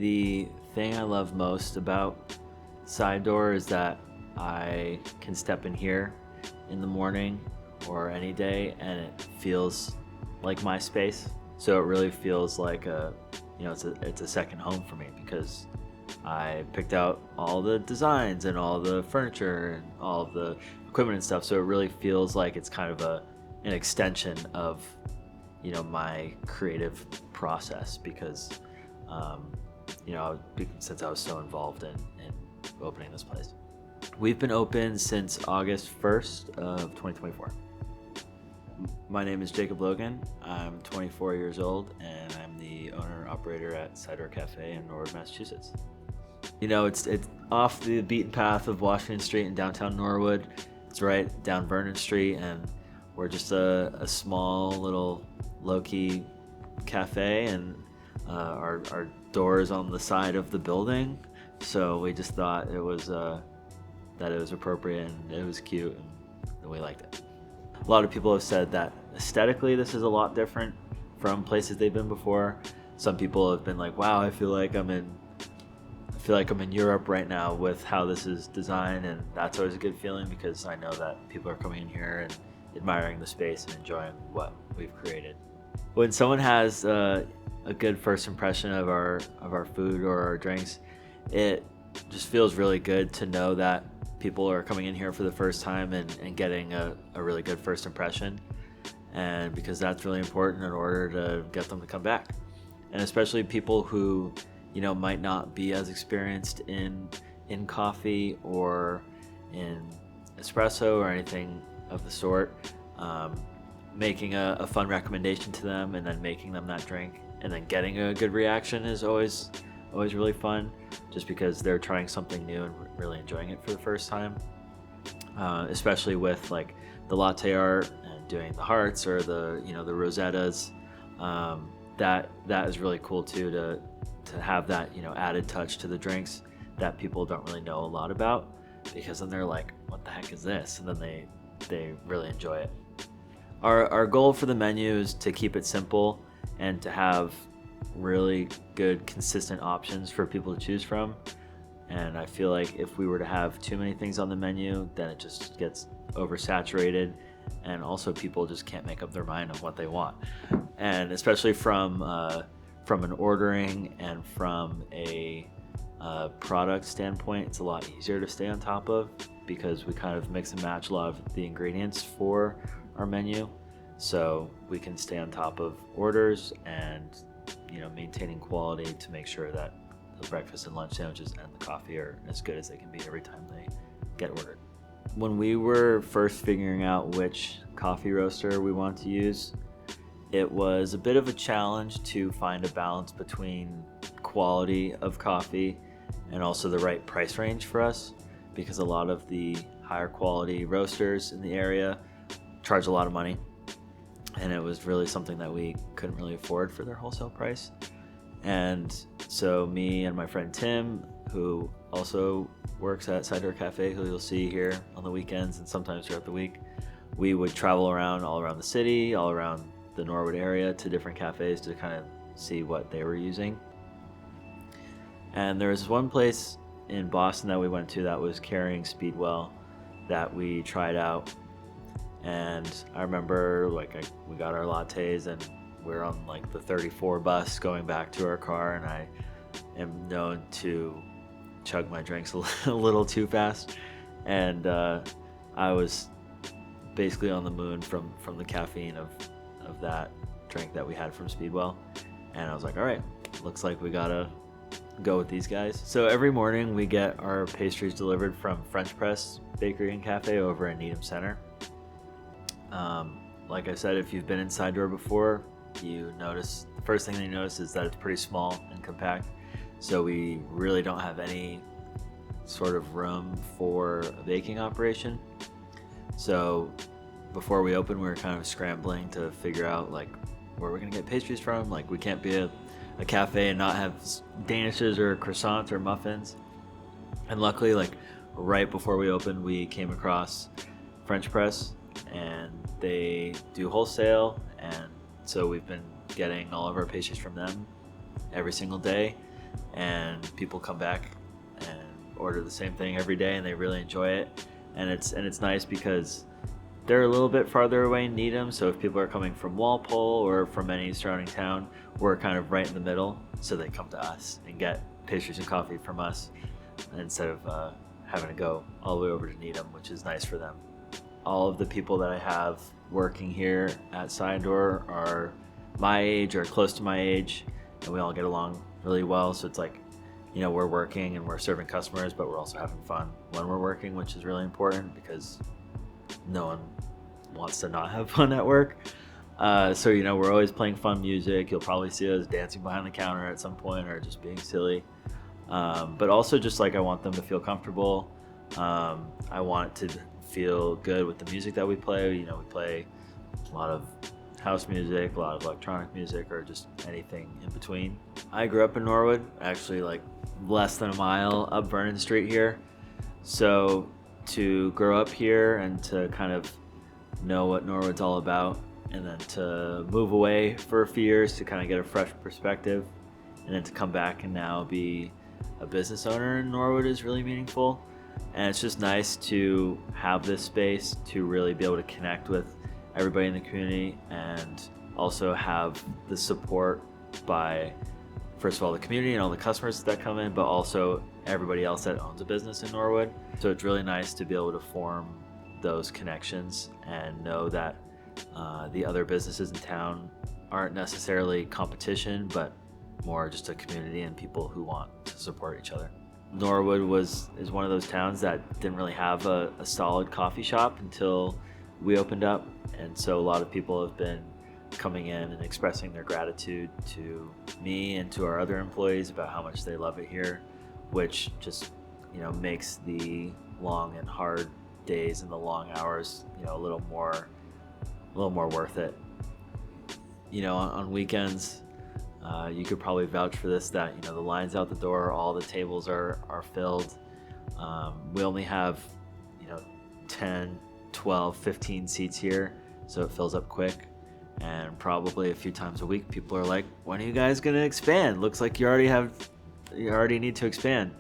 The thing I love most about Side Door is that I can step in here in the morning or any day and it feels like my space. So it really feels like it's a second home for me because I picked out all the designs and all the furniture and all of the equipment and stuff. So it really feels like it's kind of an extension of, my creative process because, since I was so involved in opening this place. We've been open since August 1st of 2024. My name is Jacob Logan. I'm 24 years old and I'm the owner-operator at Side Door Cafe in Norwood, Massachusetts. It's off the beaten path of Washington Street in downtown Norwood. It's right down Vernon Street, and we're just a small little low-key cafe, and our door is on the side of the building. So we just thought it was that it was appropriate and it was cute, and we liked it. A lot of people have said that aesthetically this is a lot different from places they've been before. Some people have been like, "Wow, I feel like I'm in Europe right now with how this is designed," and that's always a good feeling because I know that people are coming in here and admiring the space and enjoying what we've created. When someone has a good first impression of our food or our drinks, it just feels really good to know that people are coming in here for the first time and getting a really good first impression, and because that's really important in order to get them to come back. And especially people who might not be as experienced in coffee or in espresso or anything of the sort, making a fun recommendation to them and then making them that drink and then getting a good reaction is always really fun, just because they're trying something new and really enjoying it for the first time. Especially with like the latte art and doing the hearts or the rosettas, that is really cool too, to have that added touch to the drinks that people don't really know a lot about, because then they're like, what the heck is this? And then they really enjoy it. Our goal for the menu is to keep it simple and to have really good consistent options for people to choose from. And I feel like if we were to have too many things on the menu, then it just gets oversaturated, and also people just can't make up their mind on what they want. And especially from an ordering and from a product standpoint, it's a lot easier to stay on top of because we kind of mix and match a lot of the ingredients for our menu, so we can stay on top of orders and maintaining quality to make sure that the breakfast and lunch sandwiches and the coffee are as good as they can be every time they get ordered. When we were first figuring out which coffee roaster we want to use, it was a bit of a challenge to find a balance between quality of coffee and also the right price range for us, because a lot of the higher quality roasters in the area charge a lot of money, and it was really something that we couldn't really afford for their wholesale price. And so me and my friend Tim, who also works at Side Door Cafe, who you'll see here on the weekends and sometimes throughout the week, we would travel around all around the city, all around the Norwood area to different cafes to kind of see what they were using. And there was one place in Boston that we went to that was carrying Speedwell that we tried out. And I remember we got our lattes and we're on like the 34 bus going back to our car, and I am known to chug my drinks a little too fast, and I was basically on the moon from the caffeine of that drink that we had from Speedwell. And I was like, all right, looks like we gotta go with these guys. So every morning we get our pastries delivered from French Press Bakery and Cafe over in Needham Center. Like I said, if you've been in Side Door before, you notice the first thing that you notice is that it's pretty small and compact. So we really don't have any sort of room for a baking operation. So before we opened, we were kind of scrambling to figure out like where we're gonna get pastries from. Like, we can't be a cafe and not have danishes or croissants or muffins. And luckily, like right before we opened, we came across French Press, and they do wholesale, and so we've been getting all of our pastries from them every single day. and people come back and order the same thing every day, and they really enjoy it. And it's nice because they're a little bit farther away in Needham, so if people are coming from Walpole or from any surrounding town, we're kind of right in the middle, so they come to us and get pastries and coffee from us instead of having to go all the way over to Needham, which is nice for them. All of the people that I have working here at Sign Door are my age or close to my age, and we all get along really well. So it's like, we're working and we're serving customers, but we're also having fun when we're working, which is really important because no one wants to not have fun at work. So we're always playing fun music. You'll probably see us dancing behind the counter at some point or just being silly. But also just like I want them to feel comfortable. I want it to feel good with the music that we play. We play a lot of house music, a lot of electronic music, or just anything in between. I grew up in Norwood, actually like less than a mile up Vernon Street here. So to grow up here and to kind of know what Norwood's all about, and then to move away for a few years to kind of get a fresh perspective, and then to come back and now be a business owner in Norwood is really meaningful. And it's just nice to have this space to really be able to connect with everybody in the community, and also have the support by, first of all, the community and all the customers that come in, but also everybody else that owns a business in Norwood. So it's really nice to be able to form those connections and know that the other businesses in town aren't necessarily competition, but more just a community and people who want to support each other. Norwood is one of those towns that didn't really have a solid coffee shop until we opened up, and so a lot of people have been coming in and expressing their gratitude to me and to our other employees about how much they love it here, which just makes the long and hard days and the long hours a little more worth it. On weekends, you could probably vouch for this, that the lines out the door, all the tables are filled. We only have 10, 12, 15 seats here, so it fills up quick. And probably a few times a week people are like, when are you guys gonna expand? Looks like you already need to expand.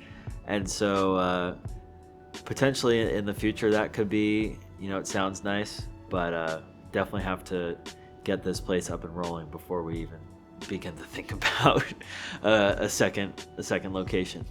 And so potentially in the future that could be, it sounds nice, but definitely have to get this place up and rolling before we even begin to think about a second location.